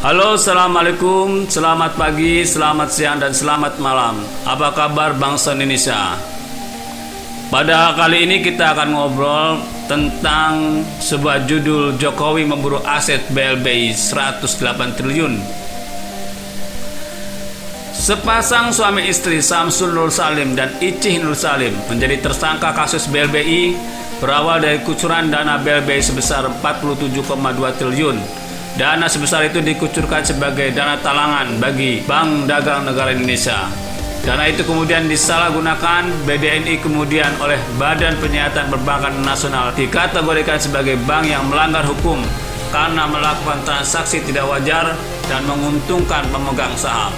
Halo, assalamualaikum, selamat pagi, selamat siang, dan selamat malam. Apa kabar bangsa Indonesia? Pada kali ini kita akan ngobrol tentang sebuah judul Jokowi memburu aset BLBI 108 triliun. Sepasang suami istri Samsul Nur Salim dan Icih Nur Salim menjadi tersangka kasus BLBI berawal dari kucuran dana BLBI sebesar 47,2 triliun. Dana sebesar itu dikucurkan sebagai dana talangan bagi Bank Dagang Negara Indonesia. Dana itu kemudian disalahgunakan BDNI kemudian oleh Badan Penyihatan Perbankan Nasional dikategorikan sebagai bank yang melanggar hukum karena melakukan transaksi tidak wajar dan menguntungkan pemegang saham.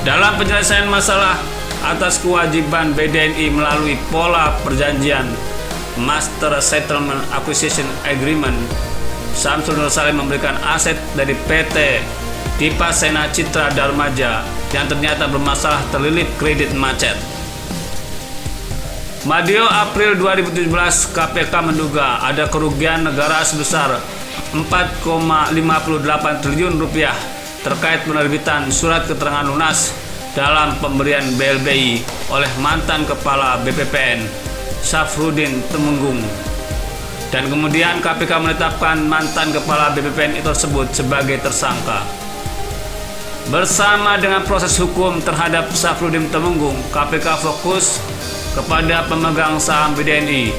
Dalam penyelesaian masalah atas kewajiban BDNI melalui pola perjanjian Master Settlement Acquisition Agreement, Samsul Nur Salim memberikan aset dari PT Dipasena Citra Darmaja yang ternyata bermasalah terlilit kredit macet. Madio April 2017, KPK menduga ada kerugian negara sebesar 4,58 triliun rupiah terkait penerbitan surat keterangan lunas dalam pemberian BLBI oleh mantan Kepala BPPN Syafruddin Temenggung. Dan kemudian KPK menetapkan mantan Kepala BPPN tersebut sebagai tersangka. Bersama dengan proses hukum terhadap Syafruddin Temenggung, KPK fokus kepada pemegang saham BDNI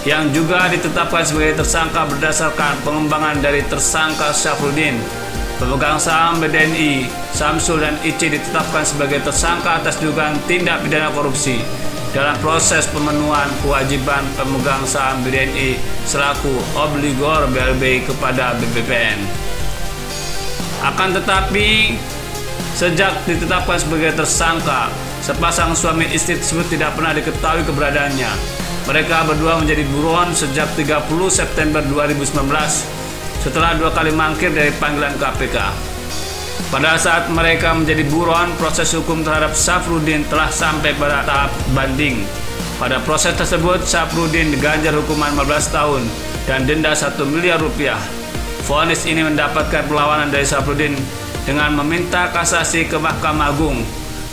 yang juga ditetapkan sebagai tersangka berdasarkan pengembangan dari tersangka Syafruddin. Pemegang saham BDNI, Samsul dan Icih ditetapkan sebagai tersangka atas dugaan tindak pidana korupsi dalam proses pemenuhan kewajiban pemegang saham BDNI selaku obligor BLBI kepada BPPN. Akan tetapi, sejak ditetapkan sebagai tersangka, sepasang suami istri tersebut tidak pernah diketahui keberadaannya. Mereka berdua menjadi buron sejak 30 September 2019 setelah 2 kali mangkir dari panggilan KPK. Pada saat mereka menjadi buron, proses hukum terhadap Syafruddin telah sampai pada tahap banding. Pada proses tersebut, Syafruddin diganjar hukuman 15 tahun dan denda 1 miliar rupiah. Vonis ini mendapatkan perlawanan dari Syafruddin dengan meminta kasasi ke Mahkamah Agung.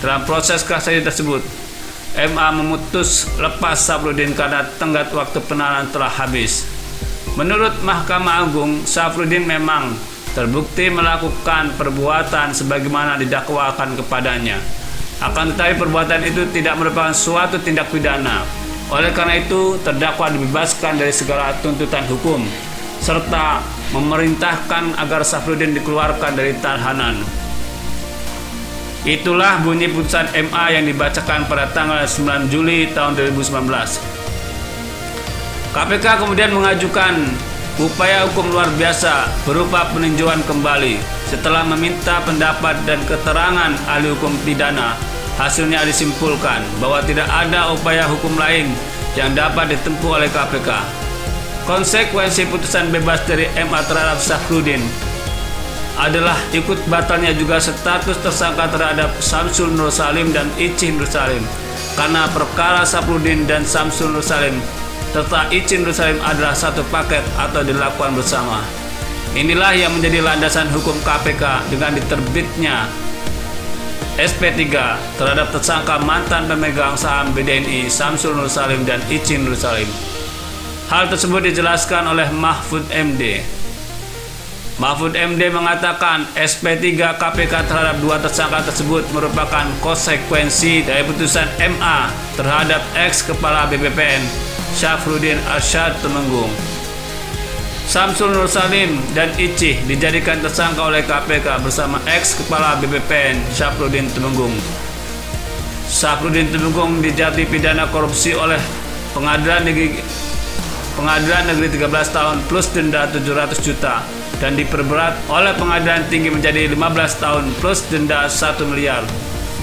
Dalam proses kasasi tersebut, MA memutus lepas Syafruddin karena tenggat waktu penahanan telah habis. Menurut Mahkamah Agung, Syafruddin memang terbukti melakukan perbuatan sebagaimana didakwakan kepadanya. Akan tetapi perbuatan itu tidak merupakan suatu tindak pidana. Oleh karena itu, terdakwa dibebaskan dari segala tuntutan hukum serta memerintahkan agar Syafruddin dikeluarkan dari tahanan. Itulah bunyi putusan MA yang dibacakan pada tanggal 9 Juli tahun 2019. KPK kemudian mengajukan upaya hukum luar biasa berupa peninjauan kembali. Setelah meminta pendapat dan keterangan ahli hukum pidana, hasilnya disimpulkan bahwa tidak ada upaya hukum lain yang dapat ditempuh oleh KPK. Konsekuensi putusan bebas dari MA terhadap Syafruddin adalah ikut batalnya juga status tersangka terhadap Samsul Nur Salim dan Icih Nur Salim, karena perkara Syafruddin dan Samsul Nur Salim serta Icih Nur Salim adalah satu paket atau dilakukan bersama. Inilah yang menjadi landasan hukum KPK dengan diterbitnya SP3 terhadap tersangka mantan pemegang saham BDNI Samsul Nur Salim dan Icih Nur Salim. Hal tersebut dijelaskan oleh Mahfud MD. Mahfud MD mengatakan SP3 KPK terhadap dua tersangka tersebut merupakan konsekuensi dari putusan MA terhadap ex Kepala BPPN Syafruddin Arsyad Temenggung. Samsul Nur Salim dan Icih dijadikan tersangka oleh KPK bersama ex Kepala BPPN Syafruddin Temenggung. Syafruddin Temenggung dijatuhi pidana korupsi oleh Pengadilan Negeri 13 tahun plus denda 700 juta dan diperberat oleh Pengadilan Tinggi menjadi 15 tahun plus denda 1 miliar.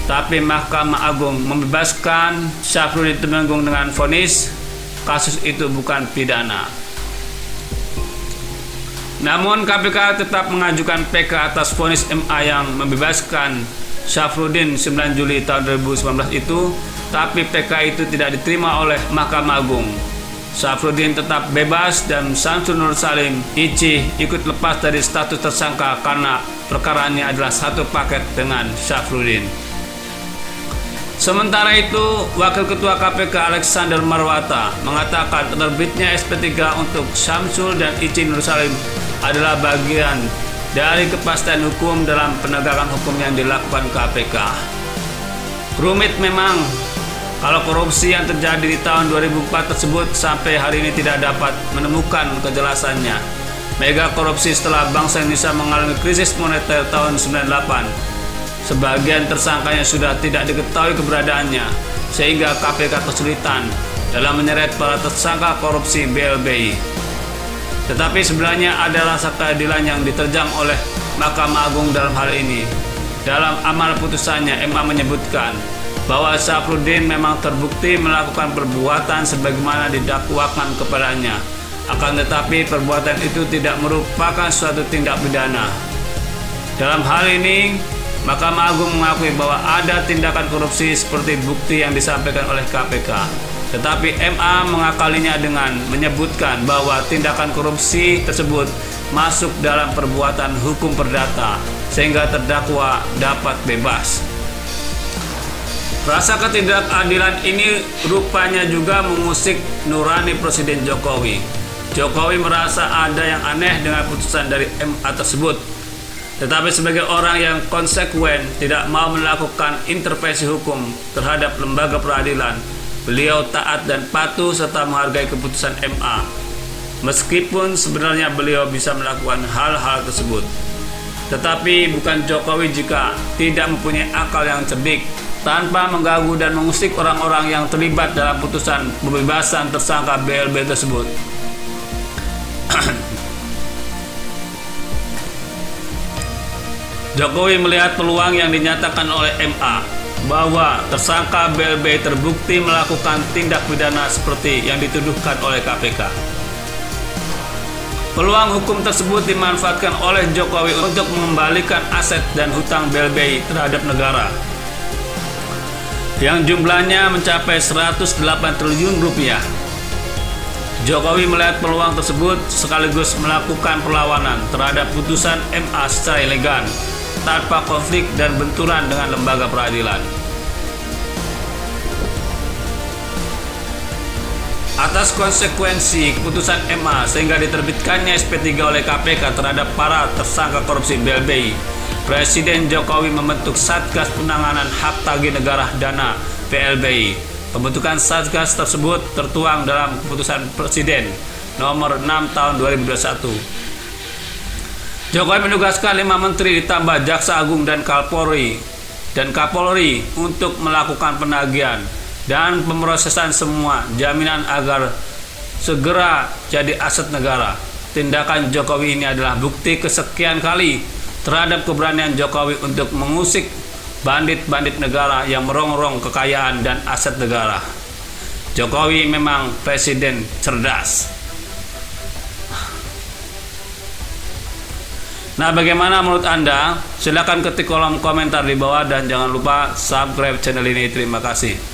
Tapi Mahkamah Agung membebaskan Syafruddin Temenggung dengan vonis kasus itu bukan pidana. Namun KPK tetap mengajukan PK atas vonis MA yang membebaskan Syafruddin 9 Juli tahun 2019 itu, tapi PK itu tidak diterima oleh Mahkamah Agung. Syafruddin tetap bebas dan Syamsul Nur Salim Ici ikut lepas dari status tersangka karena perkaraannya adalah satu paket dengan Syafruddin. Sementara itu, Wakil Ketua KPK Alexander Marwata mengatakan terbitnya SP3 untuk Syamsul dan Ici Nur Salim adalah bagian dari kepastian hukum dalam penegakan hukum yang dilakukan KPK. Rumit memang kalau korupsi yang terjadi di tahun 2004 tersebut sampai hari ini tidak dapat menemukan kejelasannya. Mega korupsi setelah bangsa Indonesia mengalami krisis moneter tahun 98. Sebagian tersangkanya sudah tidak diketahui keberadaannya, sehingga KPK kesulitan dalam menyeret para tersangka korupsi BLBI. Tetapi sebenarnya ada rasa keadilan yang diterjang oleh Mahkamah Agung dalam hal ini. Dalam amal putusannya, MA menyebutkan bahwa Syafruddin memang terbukti melakukan perbuatan sebagaimana didakwakan kepadanya. Akan tetapi perbuatan itu tidak merupakan suatu tindak pidana. Dalam hal ini, Mahkamah Agung mengakui bahwa ada tindakan korupsi seperti bukti yang disampaikan oleh KPK. Tetapi MA mengakalinya dengan menyebutkan bahwa tindakan korupsi tersebut masuk dalam perbuatan hukum perdata, sehingga terdakwa dapat bebas. Rasa ketidakadilan ini rupanya juga mengusik nurani Presiden Jokowi. Jokowi merasa ada yang aneh dengan putusan dari MA tersebut. Tetapi sebagai orang yang konsekuen tidak mau melakukan intervensi hukum terhadap lembaga peradilan, beliau taat dan patuh serta menghargai keputusan MA. Meskipun sebenarnya beliau bisa melakukan hal-hal tersebut. Tetapi bukan Jokowi jika tidak mempunyai akal yang cerdik, tanpa mengganggu dan mengusik orang-orang yang terlibat dalam putusan pembebasan tersangka BLB tersebut. Jokowi melihat peluang yang dinyatakan oleh MA bahwa tersangka BLB terbukti melakukan tindak pidana seperti yang dituduhkan oleh KPK. Peluang hukum tersebut dimanfaatkan oleh Jokowi untuk mengembalikan aset dan hutang BLBI terhadap negara yang jumlahnya mencapai 108 triliun rupiah. Jokowi melihat peluang tersebut sekaligus melakukan perlawanan terhadap putusan MA secara elegan, tanpa konflik dan benturan dengan lembaga peradilan. Atas konsekuensi keputusan MA sehingga diterbitkannya SP3 oleh KPK terhadap para tersangka korupsi BLBI, Presiden Jokowi membentuk Satgas Penanganan Hak Tagih Negara Dana PLBI. Pembentukan Satgas tersebut tertuang dalam keputusan Presiden nomor 6 tahun 2021. Jokowi menugaskan 5 menteri ditambah Jaksa Agung dan Kapolri untuk melakukan penagihan dan pemrosesan semua jaminan agar segera jadi aset negara. Tindakan Jokowi ini adalah bukti kesekian kali terhadap keberanian Jokowi untuk mengusik bandit-bandit negara yang merongrong kekayaan dan aset negara. Jokowi memang presiden cerdas. Nah, bagaimana menurut Anda? Silakan ketik kolom komentar di bawah dan jangan lupa subscribe channel ini. Terima kasih.